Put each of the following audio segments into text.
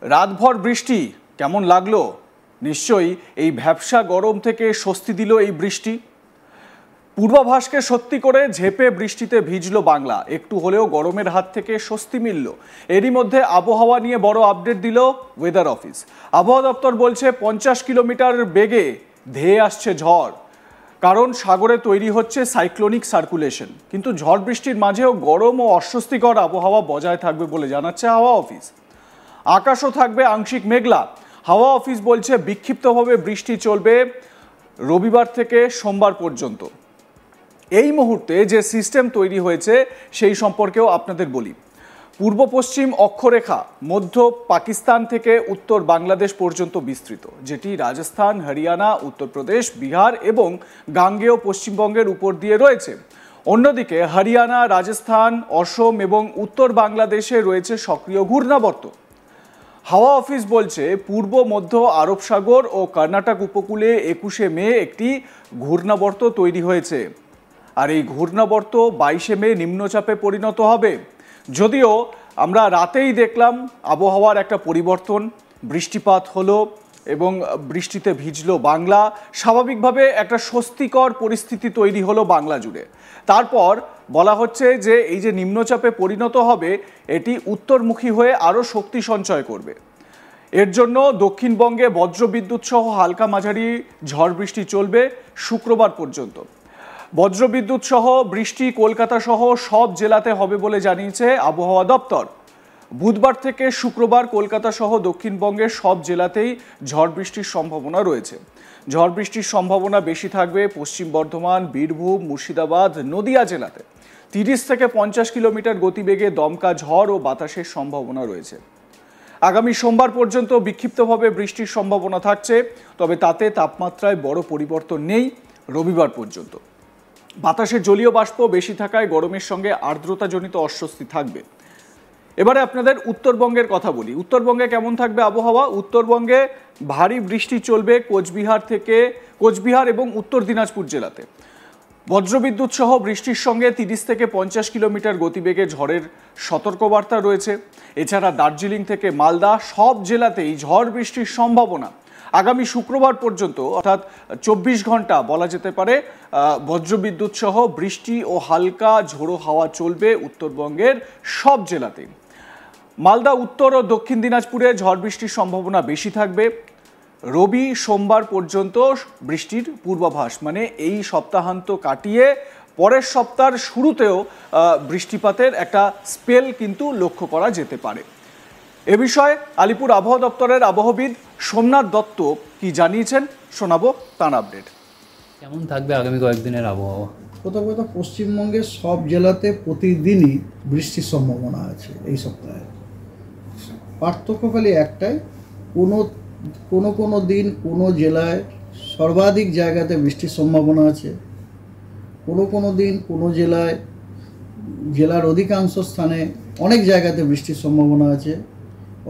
রাতভর বৃষ্টি কেমন লাগলো? নিশ্চয়ই এই ভ্যাপসা গরম থেকে স্বস্তি দিল এই বৃষ্টি। পূর্বাভাসকে সত্যি করে ঝেঁপে বৃষ্টিতে ভিজলো বাংলা। একটু হলেও গরমের হাত থেকে স্বস্তি মিলল। এরই মধ্যে আবহাওয়া নিয়ে বড় আপডেট দিল ওয়েদার অফিস। আবহাওয়া দপ্তর বলছে 50 কিলোমিটার বেগে ধেয়ে আসছে ঝড়, কারণ সাগরে তৈরি হচ্ছে সাইক্লোনিক সার্কুলেশন। কিন্তু ঝড় বৃষ্টির মাঝেও গরম ও অস্বস্তিকর আবহাওয়া বজায় থাকবে বলে জানাচ্ছে হাওয়া অফিস। আকাশও থাকবে আংশিক মেঘলা। হাওয়া অফিস বলছে বিক্ষিপ্তভাবে বৃষ্টি চলবে রবিবার থেকে সোমবার পর্যন্ত। এই মুহূর্তে যে সিস্টেম তৈরি হয়েছে সেই সম্পর্কেও আপনাদের বলি। পূর্ব পশ্চিম অক্ষরেখা মধ্য পাকিস্তান থেকে উত্তর বাংলাদেশ পর্যন্ত বিস্তৃত, যেটি রাজস্থান, হরিয়ানা, উত্তরপ্রদেশ, বিহার এবং গাঙ্গেয় পশ্চিমবঙ্গের উপর দিয়ে রয়েছে। অন্যদিকে হরিয়ানা, রাজস্থান, অসম এবং উত্তর বাংলাদেশে রয়েছে সক্রিয় ঘূর্ণাবর্ত। হাওয়া অফিস বলছে পূর্ব মধ্য আরব সাগর ও কর্ণাটক উপকূলে 21শে মে একটি ঘূর্ণাবর্ত তৈরি হয়েছে, আর এই ঘূর্ণাবর্ত 22শে মে নিম্নচাপে পরিণত হবে। যদিও আমরা রাতেই দেখলাম আবহাওয়ার একটা পরিবর্তন, বৃষ্টিপাত হলো এবং বৃষ্টিতে ভিজলো বাংলা। স্বাভাবিকভাবে একটা স্বস্তিকর পরিস্থিতি তৈরি হলো বাংলা জুড়ে। তারপর বলা হচ্ছে যে এই যে নিম্নচাপে পরিণত হবে, এটি উত্তরমুখী হয়ে আরও শক্তি সঞ্চয় করবে। এর জন্য দক্ষিণবঙ্গে বজ্রবিদ্যুৎ সহ হালকা মাঝারি ঝড় বৃষ্টি চলবে শুক্রবার পর্যন্ত। বজ্রবিদ্যুৎ সহ বৃষ্টি কলকাতা সহ সব জেলাতে হবে বলে জানিয়েছে আবহাওয়া দপ্তর। বুধবার থেকে শুক্রবার কলকাতা সহ দক্ষিণবঙ্গের সব জেলাতেই ঝড় বৃষ্টির সম্ভাবনা রয়েছে। ঝড় বৃষ্টির সম্ভাবনা বেশি থাকবে পশ্চিম বর্ধমান, বীরভূম, মুর্শিদাবাদ, নদিয়া জেলাতে। 30 থেকে 50 কিলোমিটার গতিবেগে দমকা ঝড় ও বাতাসের সম্ভাবনা রয়েছে। আগামী সোমবার পর্যন্ত বিক্ষিপ্তভাবে বৃষ্টির সম্ভাবনা থাকছে, তবে তাতে তাপমাত্রায় বড় পরিবর্তন নেই রবিবার পর্যন্ত। বাতাসে জলীয় বাষ্প বেশি থাকায় গরমের সঙ্গে আর্দ্রতাজনিত অস্বস্তি থাকবে। এবারে আপনাদের উত্তরবঙ্গের কথা বলি। উত্তরবঙ্গে কেমন থাকবে আবহাওয়া? উত্তরবঙ্গে ভারী বৃষ্টি চলবে কোচবিহার এবং উত্তর দিনাজপুর জেলাতে। বজ্রবিদ্যুৎ সহ বৃষ্টির সঙ্গে 30 থেকে 50 কিলোমিটার গতিবেগে ঝড়ের সতর্কবার্তা রয়েছে। এছাড়া দার্জিলিং থেকে মালদা সব জেলাতেই ঝড় বৃষ্টির সম্ভাবনা। আগামী শুক্রবার পর্যন্ত অর্থাৎ 24 ঘন্টা বলা যেতে পারে বজ্রবিদ্যুৎ সহ বৃষ্টি ও হালকা ঝোড়ো হাওয়া চলবে উত্তরবঙ্গের সব জেলাতেই। মালদা, উত্তর ও দক্ষিণ দিনাজপুরে ঝড় বৃষ্টির সম্ভাবনা বেশি থাকবে। রবি সোমবার পর্যন্ত বৃষ্টির পূর্বাভাস, মানে এই সপ্তাহান্ত কাটিয়ে পরের সপ্তাহের শুরুতেও বৃষ্টিপাতের একটা স্পেল কিন্তু লক্ষ্য করা যেতে পারে। এ বিষয়ে আলিপুর আবহাওয়া দপ্তরের আবহবিদ সোমনাথ দত্ত কি জানিয়েছেন শোনাবো তার আপডেট। কেমন থাকবে আগামী কয়েকদিনের আবহাওয়া? প্রথমত পশ্চিমবঙ্গের সব জেলাতে প্রতিদিনই বৃষ্টির সম্ভাবনা আছে এই সপ্তাহে। পার্থক্য খালি একটাই, কোনো দিন কোনো জেলায় সর্বাধিক জায়গাতে বৃষ্টির সম্ভাবনা আছে, কোনো দিন কোনো জেলার অধিকাংশ স্থানে অনেক জায়গাতে বৃষ্টির সম্ভাবনা আছে,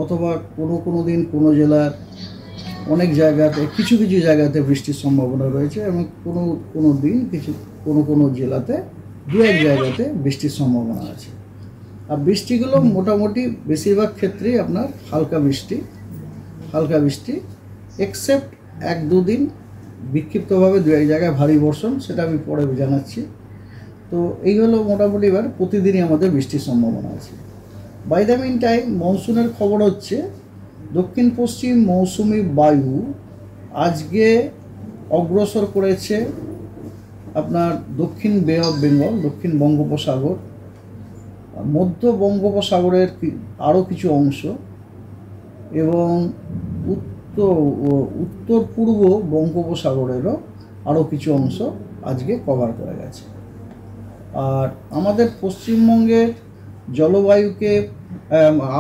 অথবা কোনো দিন কোনো জেলার অনেক জায়গাতে কিছু জায়গাতে বৃষ্টির সম্ভাবনা রয়েছে, এবং কোনো দিন কোনো জেলাতে দু এক জায়গাতে বৃষ্টির সম্ভাবনা আছে। আর বৃষ্টিগুলো মোটামুটি বেশিরভাগ ক্ষেত্রেই আপনার হালকা বৃষ্টি, এক্সেপ্ট 1-2 দিন বিক্ষিপ্তভাবে দু এক জায়গায় ভারী বর্ষণ, সেটা আমি পরে জানাচ্ছি। তো এই হলো মোটামুটি এবার প্রতিদিনই আমাদের বৃষ্টির সম্ভাবনা আছে। বাই দ্য মিন টাইম মনসুনের খবর হচ্ছে দক্ষিণ পশ্চিম মৌসুমি বায়ু আজকে অগ্রসর করেছে আপনার দক্ষিণ বে অফ বেঙ্গল, দক্ষিণ বঙ্গোপসাগর, মধ্য বঙ্গোপসাগরের আরও কিছু অংশ এবং উত্তর পূর্ব বঙ্গোপসাগরেরও আরও কিছু অংশ আজকে কভার করে গেছে। আর আমাদের পশ্চিমবঙ্গের জলবায়ুকে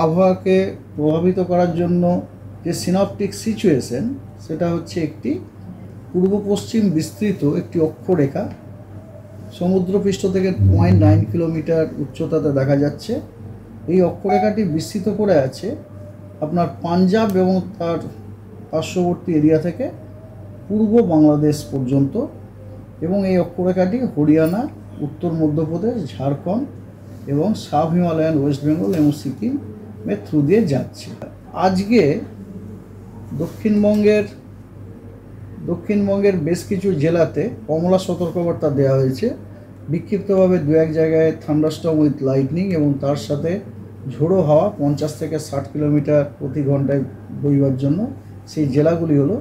আবহাওয়াকে প্রভাবিত করার জন্য যে সিনপটিক সিচুয়েশন, সেটা হচ্ছে একটি পূর্ব পশ্চিম বিস্তৃত একটি অক্ষরেখা সমুদ্রপৃষ্ঠ থেকে 0.9 কিলোমিটার উচ্চতাতে দেখা যাচ্ছে। এই অক্ষরেখাটি বিস্তৃত করে আছে আপনার পাঞ্জাব এবং তার পার্শ্ববর্তী এরিয়া থেকে পূর্ব বাংলাদেশ পর্যন্ত, এবং এই অক্ষরেখাটি হরিয়ানা, উত্তর মধ্যপ্রদেশ, ঝাড়খণ্ড এবং সাব হিমালয়ান ওয়েস্ট বেঙ্গল এবং সিকিমের থ্রু দিয়ে যাচ্ছে। আজকে দক্ষিণবঙ্গের বেশ কিছু জেলাতে কমলা সতর্কবার্তা দেওয়া হয়েছে। বিক্ষিপ্তভাবে দু এক জায়গায় থান্ডারস্টর্ম উইথ লাইটনিং এবং তার সাথে ঝোড়ো হাওয়া 50 থেকে 60 কিলোমিটার প্রতি ঘন্টায় বইবার জন্য। সেই জেলাগুলি হলো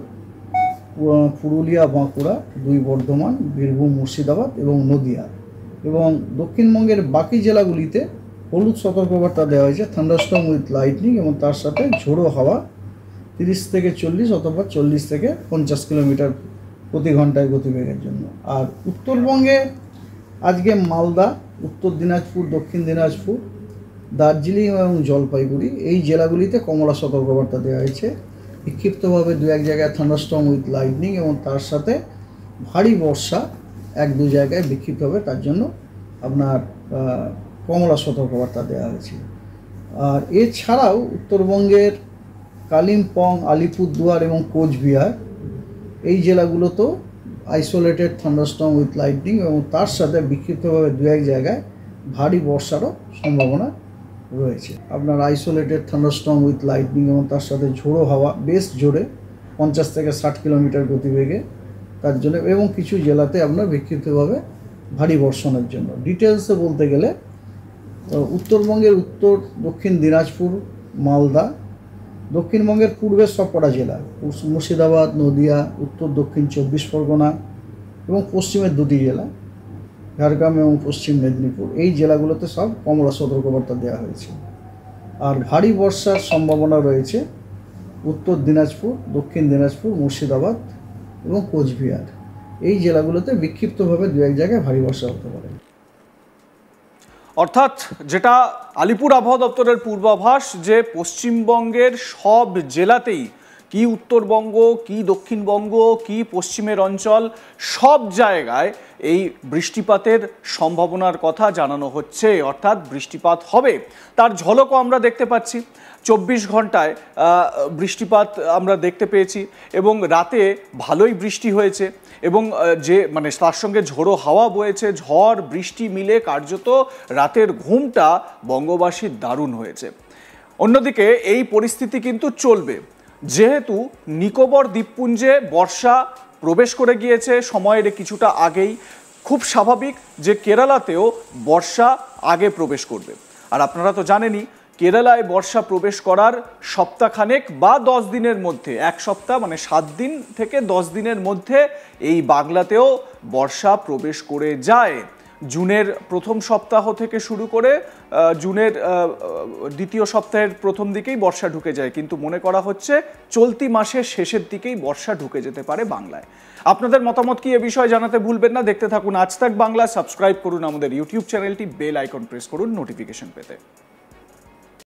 পুরুলিয়া, বাঁকুড়া, 2 বর্ধমান, বীরভূম, মুর্শিদাবাদ এবং নদিয়া। এবং দক্ষিণবঙ্গের বাকি জেলাগুলিতে হলুদ সতর্কবার্তা দেওয়া হয়েছে থান্ডারস্টর্ম উইথ লাইটনিং এবং তার সাথে ঝোড়ো হাওয়া 30 থেকে 40 অথবা 40 থেকে 50 কিলোমিটার প্রতি ঘন্টায় গতিবেগের জন্য। আর উত্তরবঙ্গে আজকে মালদা, উত্তর দিনাজপুর, দক্ষিণ দিনাজপুর, দার্জিলিং এবং জলপাইগুড়ি এই জেলাগুলিতে কমলা সতর্কবার্তা দেওয়া হয়েছে। বিক্ষিপ্তভাবে দু এক জায়গায় থান্ডারস্টর্ম উইথ লাইটনিং এবং তার সাথে ভারী বর্ষা 1-2 জায়গায় বিক্ষিপ্তভাবে, তার জন্য আপনার কমলা সতর্কবার্তা দেওয়া হয়েছে। আর এছাড়াও উত্তরবঙ্গের কালিম্পং, আলিপুরদুয়ার এবং কোচবিহার এই জেলাগুলোতেও আইসোলেটেড থান্ডারস্টর্ম উইথ লাইটনিং এবং তার সাথে বিক্ষিপ্তভাবে দু এক জায়গায় ভারী বর্ষারও সম্ভাবনা রয়েছে। আপনার আইসোলেটেড থান্ডারস্টর্ম উইথ লাইটনিং এবং তার সাথে ঝোড়ো হাওয়া বেশ জোরে 50 থেকে 60 কিলোমিটার গতিবেগে, তার জন্য এবং কিছু জেলাতে আপনার বিক্ষিপ্তভাবে ভারী বর্ষণের জন্য। ডিটেলসে বলতে গেলে উত্তরবঙ্গের উত্তর দক্ষিণ দিনাজপুর, মালদা, দক্ষিণবঙ্গের পূর্বের সবকটা জেলা মুর্শিদাবাদ, নদিয়া, উত্তর দক্ষিণ 24 পরগনা এবং পশ্চিমের 2টি জেলা ঝাড়গ্রাম এবং পশ্চিম মেদিনীপুর এই জেলাগুলোতে সব কমলা সতর্কবার্তা দেওয়া হয়েছে। আর ভারী বর্ষার সম্ভাবনা রয়েছে উত্তর দিনাজপুর, দক্ষিণ দিনাজপুর, মুর্শিদাবাদ এবং কোচবিহার এই জেলাগুলোতে বিক্ষিপ্তভাবে দু এক জায়গায় ভারী বর্ষা হতে পারে। অর্থাৎ যেটা আলিপুর আবহাওয়া দপ্তরের পূর্বাভাস, যে পশ্চিমবঙ্গের সব জেলাতেই, কি উত্তরবঙ্গ, কি দক্ষিণবঙ্গ, কি পশ্চিমের অঞ্চল, সব জায়গায় এই বৃষ্টিপাতের সম্ভাবনার কথা জানানো হচ্ছে। অর্থাৎ বৃষ্টিপাত হবে, তার ঝলকও আমরা দেখতে পাচ্ছি। 24 ঘন্টায় বৃষ্টিপাত আমরা দেখতে পেয়েছি এবং রাতে ভালোই বৃষ্টি হয়েছে এবং যে মানে তার সঙ্গে ঝোড়ো হাওয়া বয়েছে, ঝড় বৃষ্টি মিলে কার্যত রাতের ঘুমটা বঙ্গবাসীর দারুণ হয়েছে। অন্যদিকে এই পরিস্থিতি কিন্তু চলবে, যেহেতু নিকোবর দ্বীপপুঞ্জে বর্ষা প্রবেশ করে গিয়েছে সময়ের কিছুটা আগেই। খুব স্বাভাবিক যে কেরালাতেও বর্ষা আগে প্রবেশ করবে। আর আপনারা তো জানেনই, কেরালায় বর্ষা প্রবেশ করার সপ্তাহখানেক বা 10 দিনের মধ্যে, 1 সপ্তাহ মানে 7 দিন থেকে 10 দিনের মধ্যে এই বাংলাতেও বর্ষা প্রবেশ করে যায়। জুনের প্রথম সপ্তাহ থেকে শুরু করে জুনের দ্বিতীয় সপ্তাহের প্রথম দিকেই বর্ষা ঢুকে যায়, কিন্তু মনে করা হচ্ছে চলতি মাসের শেষের দিকেই বর্ষা ঢুকে যেতে পারে বাংলায়। আপনাদের মতামত কি এ বিষয়ে জানাতে ভুলবেন না। দেখতে থাকুন আজ তাক বাংলা, সাবস্ক্রাইব করুন আমাদের ইউটিউব চ্যানেলটি, বেল আইকন প্রেস করুন নোটিফিকেশন পেতে।